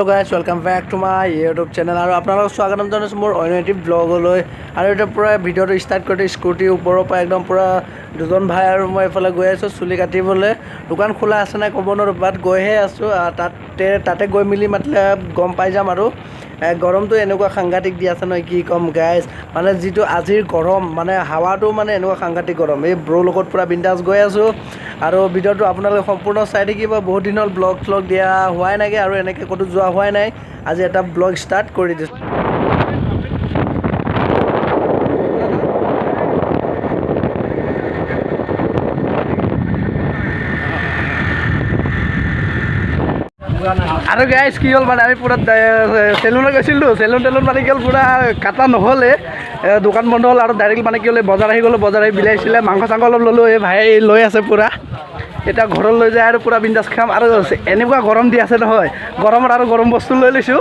hello guys welcome back to my YouTube channel और आपनालोक स्वागतम जनाइছো मोर অন্যটি ব্লগলৈ আৰু এটা পুৰা ভিডিওটো ষ্টাৰ্ট কৰিতে স্কুটি ওপৰৰ পৰা একদম পুৰা দুজন ভাই আৰু মই এফালে গৈ আছো চুলি কাটিবলৈ দোকান খোলা আছে নাই ক'ব নোৱাৰো বাট গৈহে আছো তাতে গৈ মিলি মাতলে গম পাই যাম আৰু গৰমটো এনেকুৱা সাংঘাতিক দি আছে নহয় কি কম গাইস মানে যেটো আজিৰ গৰম মানে হাৱাটো মানে এনেকুৱা সাংঘাতিক গৰম এই ব্ৰ লগত পুৰা বিন্দাস গৈ আছো আৰু ভিডিওটো আপোনালোকে সম্পূৰ্ণ চাই থাকিব বহুত দিনৰ ব্লগ দিয়া হোৱাই নাগে আৰু এনেকৈ ক'তো যোৱা হোৱাই নাই আজি এটা ব্লগ ষ্টাৰ্ট কৰি দিছো আৰু গাইস কি হল মানে আমি পুৰা সেলুনত গৈছিলো সেলুন মানে কি হল পুৰা কাটা নহলে দোকান বন্ধ হল আৰু ডাইৰেক্ট মানে কি হল বজাৰ আহি গলো বজাৰ আহি বিলাইছিলে মাংস চাংস অলপ ললো এই ভাই লৈ আছে পুৰা এটা ঘৰৰ লৈ যায় আৰু পুৰা বিন্দাস খাম আৰু এনেকুৱা গৰম দি আছে নহয় গৰমত আৰু গৰম বস্তু লৈ লৈছো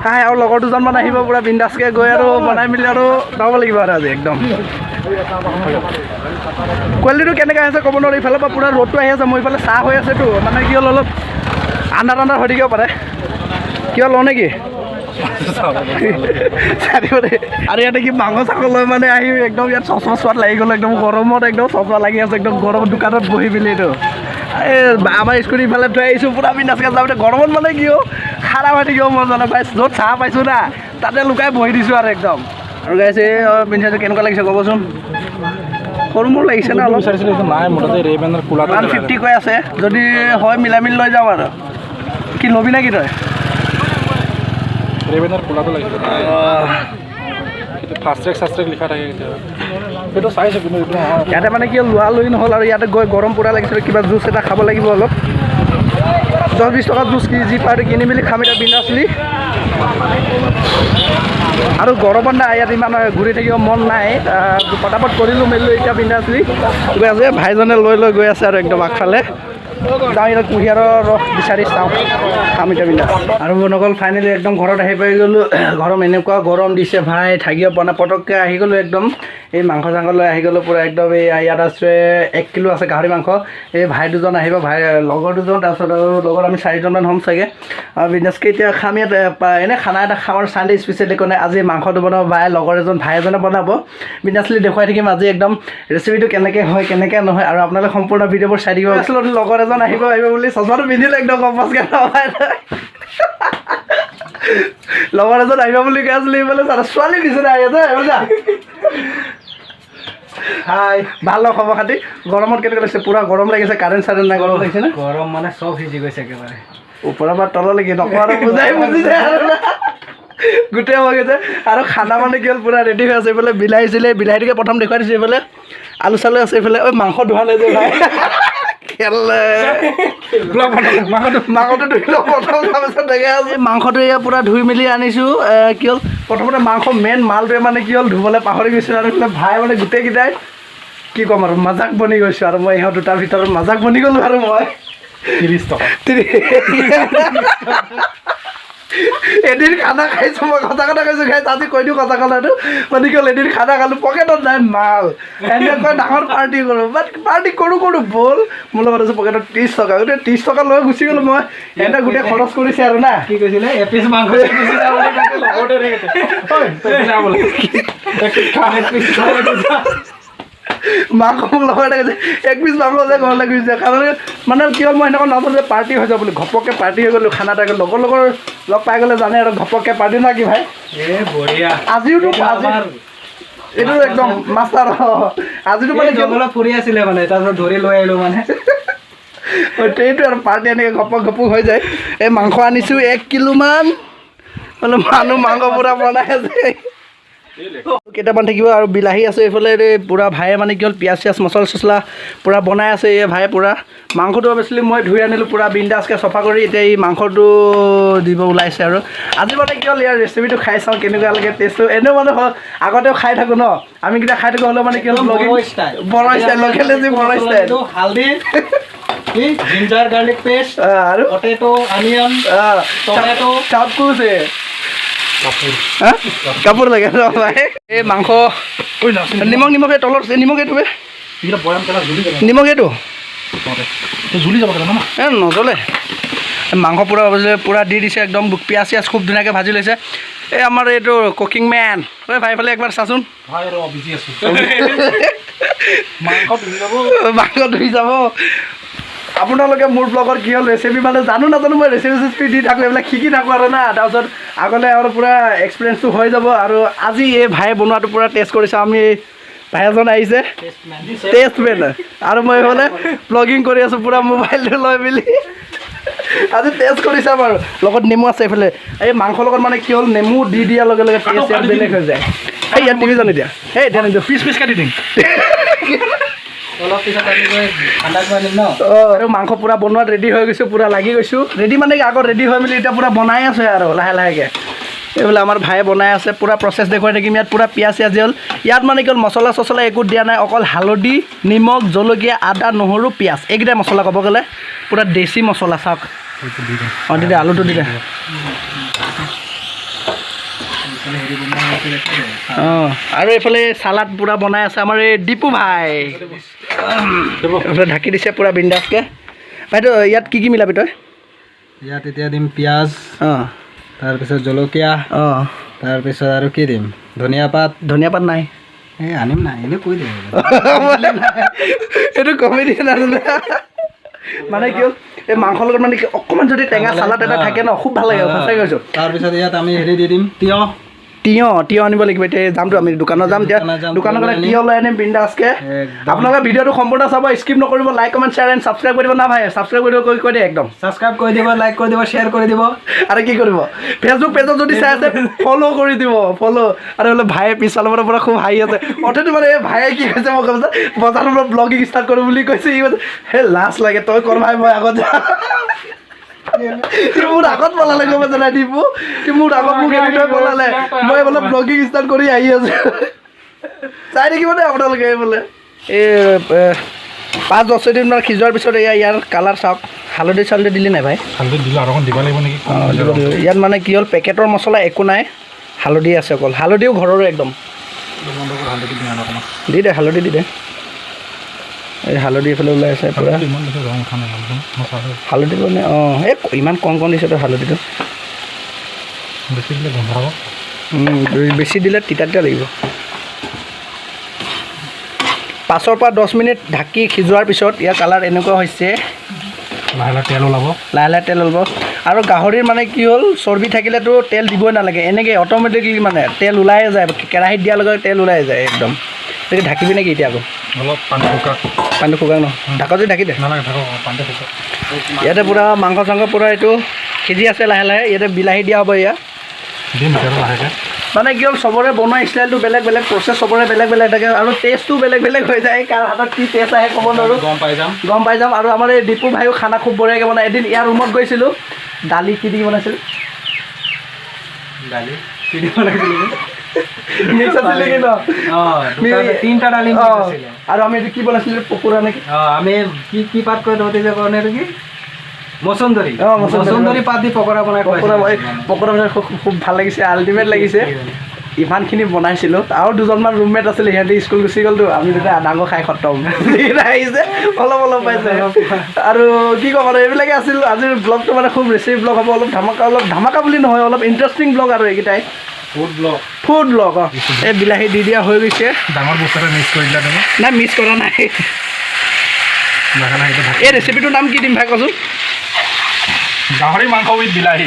হাই আৰু লগৰ দুজন মান আহিব পুৰা বিন্দাসকে গৈ আৰু বনাই মিলি আৰু যাব লাগিব আৰু আজি একদম কোৱালিটিটো কেনেকৈ আছে ক'ব নোৱাৰো ইফালৰ পৰা পুৰা ৰ'দটো আহি আছে মই ইফালে চাহ হৈ আছেতো মানে কি হ'ল অলপ আন্ধাৰ হৈ থাকিব পাৰে কিয় লওঁ নেকি আৰু ইয়াতে কি মাংস চাংস লৈ মানে আহি একদম ইয়াত চচমা চোৱাত লাগি গ'ল একদম গৰমত একদম চচমা লাগি আছে একদম গৰমত দোকানত বহি মেলি এইটো এই আমাৰ স্কুটি ইফালে থৈ আহিছোঁ পুৰা বিন্দাসকৈ যাওঁতে গৰমত মানে কি খাৰা হৈ থাকিব মন জানো পাই য'ত চাহ পাইছোঁ না তাতে লুকাই বহি দিছোঁ আৰু একদম আৰু গাইছে পিন্ধিছে কেনেকুৱা লাগিছে ক'বচোন সৰু মোৰ লাগিছে না অলপ নাই মুঠতে ৰেবেনৰ কোলা 150 কৈ আছে যদি হয় মিলাই মিলি লৈ যাম আৰু কি ল'বি নেকি তই ৰেবেনৰ কোলাটো লাগিছে ফাষ্ট ট্ৰেক লিখা থাকে সেইটো চাইছোঁ কিন্তু ইয়াতে মানে কি লোৱা লৈ নহ'ল আৰু ইয়াতে গৈ গৰম পুৰা লাগিছিল কিবা জুচ এটা খাব লাগিব অলপ 10-20 টকা জুচ যি পাৰি কিনি মেলি খাম এতিয়া বিন্দাছলি আৰু গৰমত নাই ইয়াত ইমান ঘূৰি থাকিব মন নাই পটাপট কৰিলোঁ মেলিলোঁ এতিয়া বিন্দাছলি গৈ আছে ভাইজনে লৈ গৈ আছে আৰু একদম আগফালে যাওঁ এতিয়া কুঁহিয়াৰৰ ৰস বিচাৰি চাওঁ খাম এতিয়া বিন্দাছ আৰু নকল ফাইনেলি একদম ঘৰত আহি পাই গ'লোঁ গৰম এনেকুৱা গৰম দিছে ভাই থাকিব পৰা নাই পটককৈ আহি গ'লোঁ একদম এই মাংস চাংস লৈ আহি গ'লোঁ পুৰা একদম এই ইয়াত আছে 1 কিলো আছে গাহৰি মাংস এই ভাই দুজন আহিব ভাই লগৰ দুজন তাৰপিছত আৰু লগত আমি 4জনমান হ'ম চাগে আৰু বিন্দাছকৈ এতিয়া খাম ইয়াত এনেই খানা এটা খাম আৰু চানডে স্পেচিয়েলি কাৰণে আজি মাংসটো বনাব ভাই লগৰ ভাই এজনে বনাব বিন্দাছলি দেখুৱাই থাকিম আজি একদম ৰেচিপিটো কেনেকৈ হয় কেনেকৈ নহয় আৰু আপোনালোকে সম্পূৰ্ণ ভিডিঅ'বোৰ চাই থাকিব আচলতে লগৰ এজন আহিব বুলি চচমাটো পিন্ধিলে একদম গম পাছকৈ নহয় লগৰ এজন আহিব বুলি কৈ আছিলোঁ বোলে ছোৱালী নিচিনা আহি আছে হাই ভাল লগ খবৰ খাতি গৰমত কেনেকৈ লাগিছে পুৰা গৰম লাগিছে কাৰেণ্ট নাই গৰম লাগিছে না গৰম মানে চব সিজি গৈছে একেবাৰে ওপৰৰ পৰা তললৈকে নকওঁ আৰু বুজি যায় আৰু গোটেই হৈ গৈছে আৰু খানা মানে কি হ'ল পুৰা ৰেডি হৈ আছে এইফালে বিলাহীটোকে প্ৰথম দেখুৱাই দিছোঁ এইফালে আলু চালু আছে এইফালে ঐ মাংস ধোৱা নাই যে ভাই মাংসটো এয়া পুৰা ধুই মেলি আনিছোঁ কি হ'ল প্ৰথমতে মাংস মেইন মালটোৱে মানে কি হ'ল ধুবলৈ পাহৰি গৈছিলোঁ আৰু এইফালে ভাই মানে গোটেইকেইটাই কি ক'ম আৰু মাজাক বনি গৈছোঁ আৰু মই ইহঁত দুটাৰ ভিতৰত মাজাক বনি গ'লোঁ আৰু মই 30 টকা এদিন খানা খাইছোঁ মই সঁচা কথা কৈছোঁ খাইছোঁ আজি কৈ দিওঁ সঁচা কথাটো মানে কি হ'ল এদিন খানা খালোঁ পকেটত নাই মাল এনেকৈ ডাঙৰ পাৰ্টি কৰোঁ বাট পাৰ্টি কৰোঁ বল মোৰ লগত আছোঁ পকেটত 30 টকা গোটেই 30 টকা লৈ গুচি গ'লোঁ মই সিহঁতে গোটেই খৰচ কৰিছে আৰু না কি কৈছিলে এপিচ মাংস মাংস মোক লগৰ লাগিছে 1 পিচ মাংস যে ঘৰ লাগিছে কাৰণ মানে কি হ'ল মই এনেকুৱা নাজানো যে পাৰ্টি হৈ যাব বুলি ঘপককৈ পাৰ্টি হৈ গ'লোঁ খানা এটা লগৰ লগ পাই গ'লে জানে আৰু ঘপককৈ পাৰ্টি না কি ভাই বঢ়িয়া আজিওতো এইটো একদম মাষ্টাৰ আজিতো মানে জংঘলত ফুৰি আছিলে মানে তাৰপিছত ধৰি লৈ আহিলোঁ মানে এইটো আৰু পাৰ্টি এনেকৈ ঘপক হৈ যায় এই মাংস আনিছোঁ 1 কিলোমান মানে মাংস পুৰা বনাই আছে কেইটামান থাকিব আৰু বিলাহী আছে এইফালে পুৰা ভাইয়ে মানে কি হ'ল পিঁয়াজ মছলা চছলা পুৰা বনাই আছে এই ভাই পুৰা মাংসটো অৱশ্যে মই ধুই আনিলোঁ পুৰা বিন্দাছকৈ চফা কৰি এতিয়া এই মাংসটো দিব ওলাইছে আৰু আজি মানে কি হ'ল ইয়াৰ ৰেচিপিটো খাই চাওঁ কেনেকুৱা লাগে টেষ্টটো এনেও মানে আগতেও খাই থাকোঁ ন আমি কেইটা খাই থাকোঁ হ'লেও মানে কি হ'ল বড়ো ষ্টাইল লোকেল বড়ো ষ্টাইল হালধি জিঞ্জাৰ গাৰ্লিক পেষ্ট আৰু পটেটো অনিয়ন টমেটো চব কুছ কাপোৰ লাগে এই মাংস নিমখ এই তলত নিমখ এইটো নিমখ এইটো ঝুলি যাব নজ্বলে মাংস পূৰা দি দিছে একদম পিঁয়াজ চিয়াজ খুব ধুনীয়াকৈ ভাজি লৈছে এই আমাৰ এইটো কুকিং মেন ঐ ভাই ফালে একবাৰ চাচোন মাংস ধুই যাব আপোনালোকে মোৰ ব্লগত কি হ'ল ৰেচিপি মানে জানো নাজানো মই ৰেচিপি দি থাকোঁ এইবিলাক শিকি থাকোঁ আৰু না তাৰপিছত আগলৈ আৰু পূৰা এক্সপিৰিয়েঞ্চটো হৈ যাব আৰু আজি এই ভাই বনোৱাটো পূৰা টেষ্ট কৰিছোঁ আমি ভাই এজন আহিছে টেষ্টমেন আৰু মই এইফালে ব্লগিং কৰি আছোঁ পূৰা মোবাইলটো লৈ মেলি আজি টেষ্ট কৰি চাম আৰু লগত নেমু আছে এইফালে এই মাংসৰ লগত মানে কি হ'ল নেমু দি দিয়াৰ লগে লগে টেষ্ট ইয়াত বেলেগ হৈ যায় এই ইয়াত টিভি জানি দিয়া এই এতিয়া নিদিওঁ পিচ কাটি দিম আৰু মাংস পূৰা বনোৱাত ৰেডি হৈ গৈছোঁ পূৰা লাগি গৈছোঁ ৰেডি মানে আগত ৰেডি হৈ মেলি এতিয়া পূৰা বনাই আছে আৰু লাহে লাহেকৈ এইফালে আমাৰ ভায়ে বনাই আছে পূৰা প্ৰচেছ দেখুৱাই থাকিম ইয়াত পূৰা পিঁয়াজ চিয়াজ হ'ল ইয়াত মানে কি হ'ল মছলা চছলা একো দিয়া নাই অকল হালধি নিমখ জলকীয়া আদা নহৰু পিঁয়াজ এইকেইটাই মছলা ক'ব গ'লে পূৰা দেশী মছলা চাওক অঁ দি দে আলুটো দি দে অঁ আৰু এইফালে চালাড পূৰা বনাই আছে আমাৰ এই দীপু ভাই এইফালে ঢাকি দিছে পূৰা বিন্দাছকৈ ভাইটো ইয়াত কি মিলাবি তই ইয়াত এতিয়া দিম পিঁয়াজ অঁ তাৰপিছত জলকীয়া অঁ তাৰপিছত আৰু কি দিম ধনিয়া পাত নাই এই আনিম নাই এনেই কৈ দিম এইটো কমেডি নাজানে মানে কি হ'ল এই মাংসৰ লগত মানে কি অকণমান যদি টেঙা চালাড এটা থাকে ন খুব ভাল লাগে সঁচাকৈ কৈছোঁ তাৰপিছত ইয়াত আমি হেৰি দি দিম তিয়ঁহ আনিব লাগিব এতিয়া যামতো আমি দোকানত যাম এতিয়া দোকানৰ কাৰণে তিয়ঁহ লৈ আনিম বিন্দাছকৈ আপোনালোকে ভিডিঅ'টো সম্পূৰ্ণ চাব স্কিপ নকৰিব like comment share and subscribe কৰিব না ভাই ছাবস্ক্ৰাইব কৰিব কৈ দিয়ে একদম ছাবস্ক্ৰাইব কৰি দিব লাইক কৰি দিব শ্বেয়াৰ কৰি দিব আৰু কি কৰিব ফেচবুক পেজত যদি চাই আছে ফ'ল' কৰি দিব ফ'ল' আৰু বোলে ভায়ে পিছফালৰ পৰা খুব হাঁহি আছে অথনি মানে এই ভায়ে কি কৈছে মই কৈছে বজাৰৰ পৰা ব্লগিং ষ্টাৰ্ট কৰোঁ বুলি কৈছে ই কৈছে সেই লাজ লাগে তই কৰ ভাই মই আগত যাম মোৰ আগত পলালে গম পাইছে নাই দীপু মোৰ আগত মোক এনেকৈ পলালে মই বোলে ব্লগিং ষ্টাৰ্ট কৰি আহি আছোঁ চাই থাকিব দেই আপোনালোকে বোলে এই 5-10 দিনমান সিজোৱাৰ পিছত এয়া ইয়াৰ কালাৰ চাওক হালধি চালধি দিলি নাই ভাই হালধি দিলোঁ আৰু অকণ দিব লাগিব নেকি ইয়াত মানে কি হ'ল পেকেটৰ মছলা একো নাই হালধি আছে অকল হালধিও ঘৰৰে একদম দি দে হালধি দি দে এই হালধি এইফালে ওলাই আছে পূৰা হালধি মানে অঁ এই ইমান কম দিছে তই হালধিটো বেছি দিলে তিতা লাগিব 5 পৰা 10 মিনিট ঢাকি সিজোৱাৰ পিছত ইয়াৰ কালাৰ এনেকুৱা হৈছে লাহে লাহে তেল ওলাব আৰু গাহৰিৰ মানে কি হ'ল চৰ্বি থাকিলেতো তেল দিবই নালাগে এনেকৈ অট'মেটিকলি মানে তেল ওলাই যায় কেৰাহীত দিয়াৰ লগে তেল ওলাই যায় একদম তেতিয়া ঢাকিবি নেকি এতিয়া আকৌ অলপ পানীটো শুকাক ন ঢাকা যদি ঢাকি দে ইয়াতে পূৰা মাংস চাংস পূৰা এইটো সিজি আছে লাহে লাহে ইয়াতে বিলাহী দিয়া হ'ব ইয়াত মানে কি হ'ল চবৰে বনোৱা ষ্টাইলটো বেলেগ প্ৰচেছ চবৰে বেলেগ থাকে আৰু টেষ্টটো বেলেগ হৈ যায় কাৰ হাতত কি টেষ্ট আহে ক'ব নোৱাৰোঁ গম পাই যাম আৰু আমাৰ এই দীপু ভাইও খানা খুব বঢ়িয়াকৈ বনায় এদিন ইয়াৰ ৰুমত গৈছিলোঁ দালি কি দি বনাইছিল আৰু আমি এইটো কি বনাইছিলোঁ পকোৰা নেকি আমি কি পাত কৈ ধৰোঁতে যে কওঁ এইটো কি মচন্দৰী পাত দি পকৰা বনাই পকৰা বনাই খুব ভাল লাগিছে আল্টিমেট লাগিছে ইমানখিনি বনাইছিলোঁ আৰু দুজনমান ৰুমমেট আছিলে সিহঁতে স্কুল গুচি গ'লতো আমি তেতিয়া ডাঙৰ খাই খতম আহিছে অলপ পাইছে আৰু কি ক'ম আৰু এইবিলাকে আছিল আজিৰ ব্লগটো মানে খুব ৰেচিপি ব্লগ হ'ব অলপ ধামাকা বুলি নহয় অলপ ইণ্টাৰেষ্টিং ব্লগ আৰু এইকেইটাই ফুড ব্লগ অঁ এই বিলাহী দি দিয়া হৈ গৈছে ডাঙৰ বস্তু এটা মিক্স কৰি দিলা তুমি নাই মিক্স কৰা নাই এই ৰেচিপিটোৰ নাম কি দিম ভাই কচোন গাহৰি মাংস উইথ বিলাহী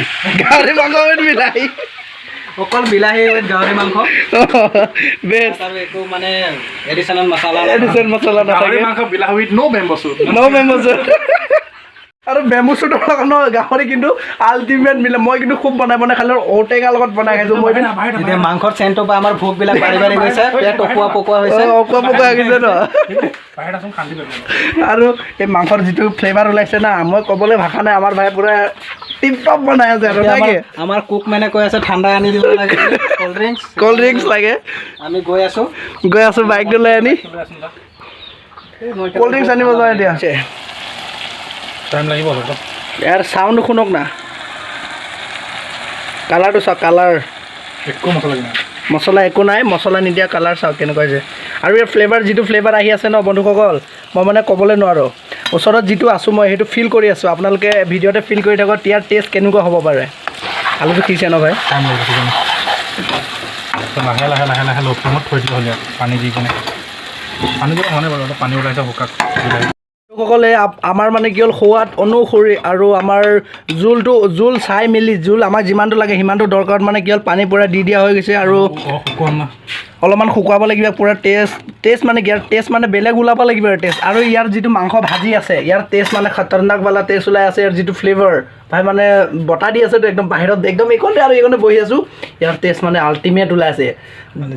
অকল বিলাহী উইথ গাহৰি মাংস বেষ্ট একো মানে এডিশ্যনেল মছলা নাথাকে মাংস বিলাহী উইথ ন' বেম্বো চুট আৰু বেম্বো চুটৰ লগত ন গাহৰি কিন্তু আল্টিমেট মিলে মই কিন্তু খুব বনাই খালোঁ ঔটেঙাৰ লগত বনাই খাইছোঁ মই এতিয়া মাংসৰ চেণ্টৰ পৰা আমাৰ ভোকবিলাক বাঢ়ি গৈছে পেট পকোৱা হৈছে ন আৰু এই মাংসৰ যিটো ফ্লেভাৰ ওলাইছে না মই ক'বলৈ ভাষা নাই আমাৰ ভাই পূৰা টিপ টপ বনাই আছে আৰু আমাৰ কুক মানে কৈ আছে ঠাণ্ডা আনি দিব লাগে ক'ল্ড ড্ৰিংকছ লাগে আমি গৈ আছোঁ বাইকটো লৈ আনি ক'ল্ড ড্ৰিংকছ আনিব যোৱা দিয়া আছে টাইম লাগিব ইয়াৰ চাউণ্ড শুনক না কালাৰটো চাওক কালাৰ একো মছলা একো নাই মছলা নিদিয়া কালাৰ চাওক কেনেকুৱা হৈছে আৰু ইয়াৰ যিটো ফ্লেভাৰ আহি আছে ন বন্ধুসকল মই মানে ক'বলৈ নোৱাৰোঁ ওচৰত যিটো আছোঁ মই সেইটো ফিল কৰি আছোঁ আপোনালোকে ভিডিঅ'তে ফিল কৰি থাকক ইয়াৰ টেষ্ট কেনেকুৱা হ'ব পাৰে আলুটো সিজিছে ন ভাই টাইম লাগিব লাহে লাহে লাহে লাহে ল' ফ্লেমত থৈ দিব হ'লে পানী দি কিনে পানী দিব হোৱা নাই বাৰু অলপ পানী ওলাইছে শুকাক সকলে আমাৰ মানে কি হ'ল সোৱাদ অনুসৰি আৰু আমাৰ জোল চাই মেলি জোল আমাক যিমানটো লাগে সিমানটো দৰকাৰত মানে কি হ'ল পানী পূৰা দি দিয়া হৈ গৈছে আৰু শুকুৱাম না অলপমান শুকুৱাব লাগিব পূৰা টেষ্ট মানে ইয়াৰ টেষ্ট মানে বেলেগ ওলাব লাগিব আৰু টেষ্ট আৰু ইয়াৰ যিটো মাংস ভাজি আছে ইয়াৰ টেষ্ট মানে খতৰনাকৱালা টেষ্ট ওলাই আছে ইয়াৰ যিটো ফ্লেভাৰ ভাই মানে বতাহ দি আছেতো একদম বাহিৰত একদম এইখনতে আৰু এইখনতে বহি আছোঁ ইয়াৰ টেষ্ট মানে আল্টিমেট ওলাই আছে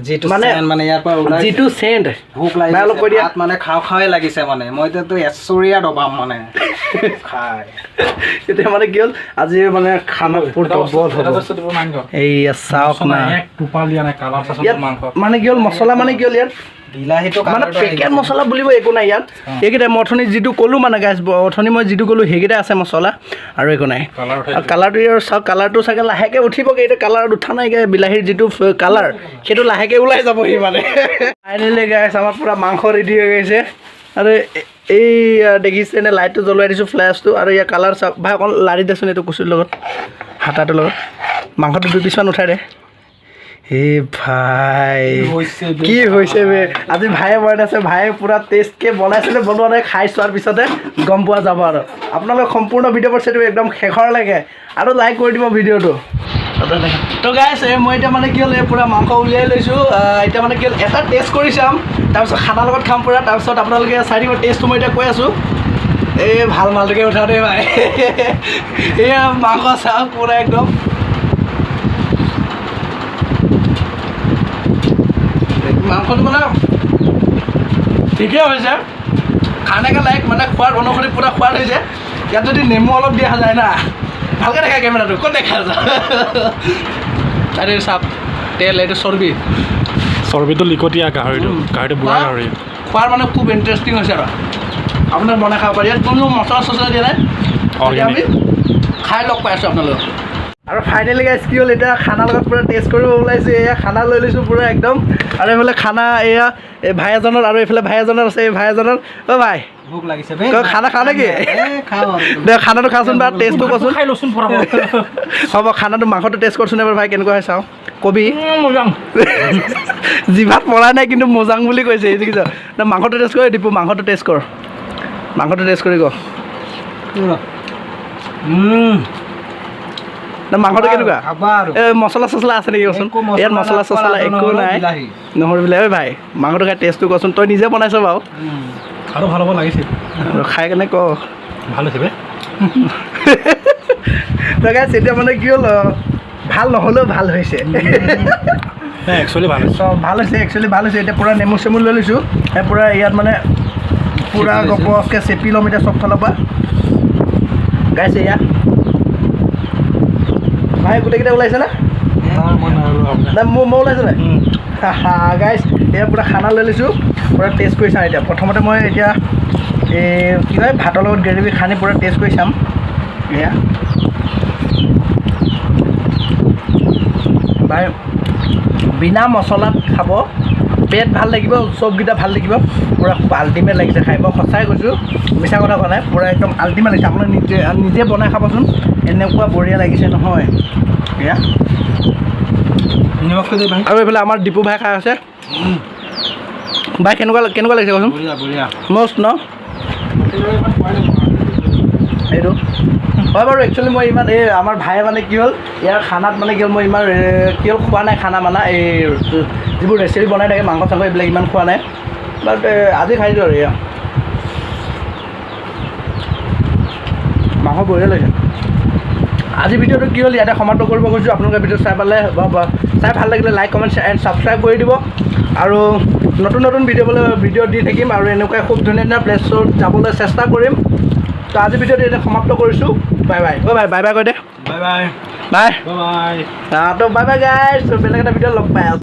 যিটো মানে ইয়াৰ পৰা ওলাই যিটো চেণ্ট ভোক লাগিছে অলপ কৈ দিয়া মানে খাওঁ লাগিছে মানে মইতো এচৰীয়া দবাম মানে খাই এতিয়া মানে কি হ'ল আজি মানে খানা এইয়া চাওক না মানে কি হ'ল মছলা মানে কি হ'ল ইয়াত বিলাহীটো মানে পেকেট মছলা বুলিব একো নাই ইয়াত এইকেইটা মই অথনি যিটো ক'লোঁ মানে গাইছ অথনি মই যিটো ক'লোঁ সেইকেইটা আছে মছলা আৰু একো নাই আৰু কালাৰটো চাওক কালাৰটো চাগে লাহেকৈ উঠিবগৈ এতিয়া কালাৰত উঠা নাইকৈ বিলাহীৰ যিটো কালাৰ সেইটো লাহেকৈ ওলাই যাবহি মানে ফাইনেলি গাইছ আমাৰ পূৰা মাংস ৰেডি হৈ গৈছে আৰু এই দেখিছেনে লাইটটো জ্বলাই দিছোঁ ফ্লেছটো আৰু ইয়াৰ কালাৰ চাওক ভাই অকণ লাৰি দেচোন এইটো কচুৰ লগত হাতাটোৰ লগত মাংসটো 2 পিচমান উঠাই দে হে ভাই কি হৈছে বে আজি ভাইয়ে বনাইছে ভাইয়ে পূৰা টেষ্টকৈ বনাইছিলে বনোৱা নাই খাই চোৱাৰ পিছতে গম পোৱা যাব আৰু আপোনালোকে সম্পূৰ্ণ ভিডিঅ'বোৰ চাই দিব একদম শেষৰলৈকে আৰু লাইক কৰি দিব ভিডিঅ'টো তো গাইছ মই এতিয়া মানে কি হ'ল এই পূৰা মাংস উলিয়াই লৈছোঁ এতিয়া মানে কি হ'ল এটা টেষ্ট কৰি চাম তাৰপিছত খানাৰ লগত খাম পূৰা তাৰপিছত আপোনালোকে চাই দিব টেষ্টটো মই এতিয়া কৈ আছোঁ এই ভাল মালটোকে উঠাওঁ দেই ভাই এয়া মাংস চাওক পূৰা একদম মাংসটো মানে ঠিকেই হৈছে খানাকে লাইক মানে খোৱাৰ অনুসৰি পূৰা সোৱাদ হৈছে ইয়াত যদি নেমু অলপ দিয়া যায় না ভালকৈ দেখা কেমেৰাটো ক'ত দেখা যায় আৰে চাপ তেল এইটো চৰ্বিটো লিকটীয়া গাহৰিটো বুঢ়া গাহৰি খোৱাৰ মানে খুব ইণ্টাৰেষ্টিং হৈছে আৰু আপোনাক বনাই খাব পাৰি ইয়াত কোনো মছলা চছলা দিয়া নাই আমি খাই লগ পাই আছোঁ আপোনালোকক আৰু ফাইনেলি গাইছ কি হ'ল এতিয়া খানাৰ লগত পূৰা টেষ্ট কৰিব ওলাইছোঁ এয়া খানা লৈ লৈছোঁ পূৰা একদম আৰু এইফালে খানা এয়া এই ভাই এজনৰ আৰু এইফালে ভাই এজনৰ আছে এই ভাই এজনৰ অ' ভাই ভোক লাগিছে খানা খাওঁ নেকি দে খানাটো খাচোন বা টেষ্টটো কচোন হ'ব খানাটো মাংসটো টেষ্ট কৰচোন এবাৰ ভাই কেনেকুৱা হয় চাওঁ কবি জিভাত পৰা নাই কিন্তু মজাং বুলি কৈছে দেখিছ মাংসটো টেষ্ট কৰি দিপু মাংসটো টেষ্ট কৰ কৰি ক মাংসটো কেনেকুৱা এই মছলা চছলা আছে নেকি কচোন ইয়াত মছলা চছলা একো নাই নহৰু বিলাহী ভাই মাংসটো খাই টেষ্টটো কচোন তই নিজে বনাইছ বাৰু আৰু ভাল হ'ব লাগিছিল আৰু খাই কেনে ক ভাল হৈছে গাইছ এতিয়া মানে কি হ'ল ভাল নহ'লেও ভাল হৈছে একচুৱেলি ভাল হৈছে একচুৱেলি ভাল হৈছে এতিয়া পূৰা নেমু চেমু লৈ লৈছোঁ পূৰা ইয়াত মানে পূৰা গপকৈ চেপি ল'ম এতিয়া চব ফালৰ পৰা গাইছে ইয়াত ভাই গোটেইকেইটা ওলাইছে না মই ওলাইছে নাই গাইছ এয়া পূৰা খানা লৈ লৈছোঁ পূৰা টেষ্ট কৰি চাম এতিয়া প্ৰথমতে মই এতিয়া এই কি কয় ভাতৰ লগত গ্ৰেভি খানি পূৰা টেষ্ট কৰি চাম এয়া ভাই বিনা মছলাত খাব পেট ভাল লাগিব চবকেইটা ভাল লাগিব পূৰা আল্টিমেট লাগিছে খাই মই সঁচাই কৈছোঁ মিছা কথা কোৱা নাই পূৰা একদম আল্টিমেট লাগিছে আপোনালোকে নিজে বনাই খাবচোন এনেকুৱা বঢ়িয়া লাগিছে নহয় এয়া আৰু এইফালে আমাৰ দীপু ভাই খাই আছে ভাই কেনেকুৱা লাগিছে কচোন মষ্ট ন এইটো হয় বাৰু একচুৱেলি মই ইমান এই আমাৰ ভাইয়ে মানে কি হ'ল ইয়াৰ খানাত মানে কি হ'ল মই ইমান কি হ'ল খোৱা নাই খানা মানে এই যিবোৰ ৰেচিপি বনাই থাকে মাংস চাংস এইবিলাক ইমান খোৱা নাই বাট আজি খাইছোঁ আৰু এয়া মাংস বঢ়িয়া লাগে আজি ভিডিঅ'টো কি হ'ল ইয়াতে সমাপ্ত কৰিব খুজিছোঁ আপোনালোকে ভিডিঅ' চাই পালে চাই ভাল লাগিলে লাইক কমেণ্ট এণ্ড ছাবস্ক্ৰাইব কৰি দিব আৰু নতুন ভিডিঅ' দি থাকিম আৰু এনেকুৱা খুব ধুনীয়া প্লেছত যাবলৈ চেষ্টা কৰিম তো আজি ভিডিঅ'টো এতিয়া সমাপ্ত কৰিছোঁ বাই বাই বাই বাই কৈ দে বাই বাই বাই বাই তো বাই বাই গাইছ বেলেগ এটা ভিডিঅ' লগ পাই আছোঁ